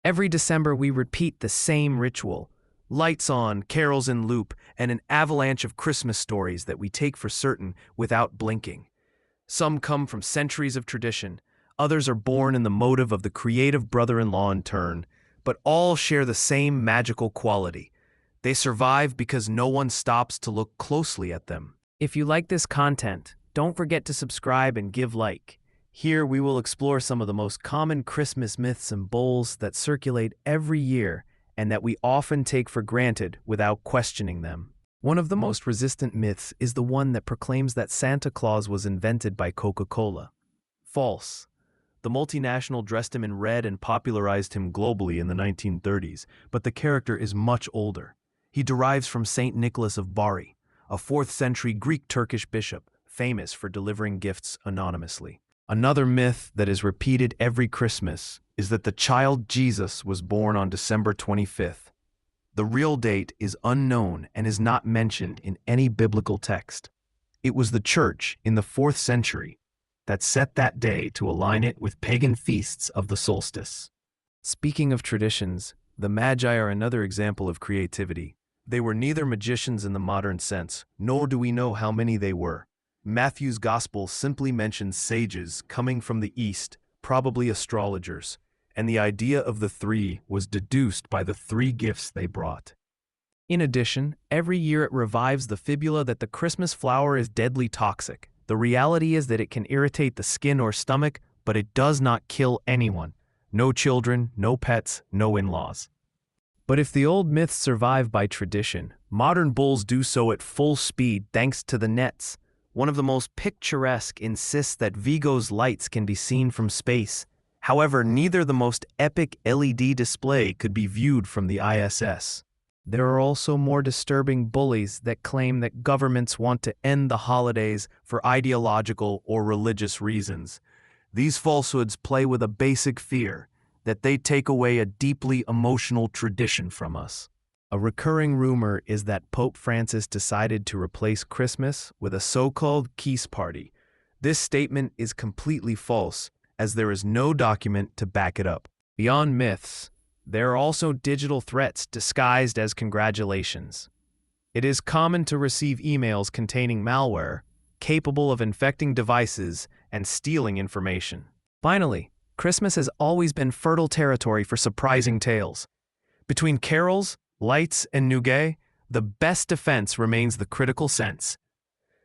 Every December, we repeat the same ritual. Lights on, carols in loop, and an avalanche of Christmas stories that we take for certain without blinking. Some come from centuries of tradition, others are born in the motive of the creative brother-in-law in turn, but all share the same magical quality. They survive because no one stops to look closely at them. If you like this content, don't forget to subscribe and give like. Here we will explore some of the most common Christmas myths and bowls that circulate every year and that we often take for granted without questioning them. One of the most resistant myths is the one that proclaims that Santa Claus was invented by Coca-Cola. False. The multinational dressed him in red and popularized him globally in the 1930s, but the character is much older. He derives from Saint Nicholas of Bari, a 4th-century Greek-Turkish bishop, famous for delivering gifts anonymously. Another myth that is repeated every Christmas is that the child Jesus was born on December 25th. The real date is unknown and is not mentioned in any biblical text. It was the Church in the 4th century that set that day to align it with pagan feasts of the solstice. Speaking of traditions, the Magi are another example of creativity. They were neither magicians in the modern sense, nor do we know how many they were. Matthew's Gospel simply mentions sages coming from the east, probably astrologers, and the idea of the three was deduced by the 3 gifts they brought. In addition, every year it revives the fibula that the Christmas flower is deadly toxic. The reality is that it can irritate the skin or stomach, but it does not kill anyone. No children, no pets, no in-laws. But if the old myths survive by tradition, modern bulls do so at full speed thanks to the nets. One of the most picturesque insists that Vigo's lights can be seen from space. However, neither the most epic LED display could be viewed from the ISS. There are also more disturbing bullies that claim that governments want to end the holidays for ideological or religious reasons. These falsehoods play with a basic fear that they take away a deeply emotional tradition from us. A recurring rumor is that Pope Francis decided to replace Christmas with a so-called Peace Party. This statement is completely false, as there is no document to back it up. Beyond myths, there are also digital threats disguised as congratulations. It is common to receive emails containing malware, capable of infecting devices and stealing information. Finally, Christmas has always been fertile territory for surprising tales. Between carols, lights, and nougat, the best defense remains the critical sense.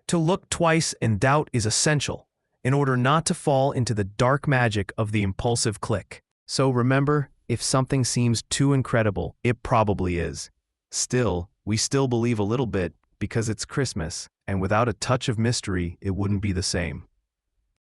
To look twice in doubt is essential, in order not to fall into the dark magic of the impulsive click. So remember, if something seems too incredible, it probably is. Still, we still believe a little bit because it's Christmas, and without a touch of mystery, it wouldn't be the same.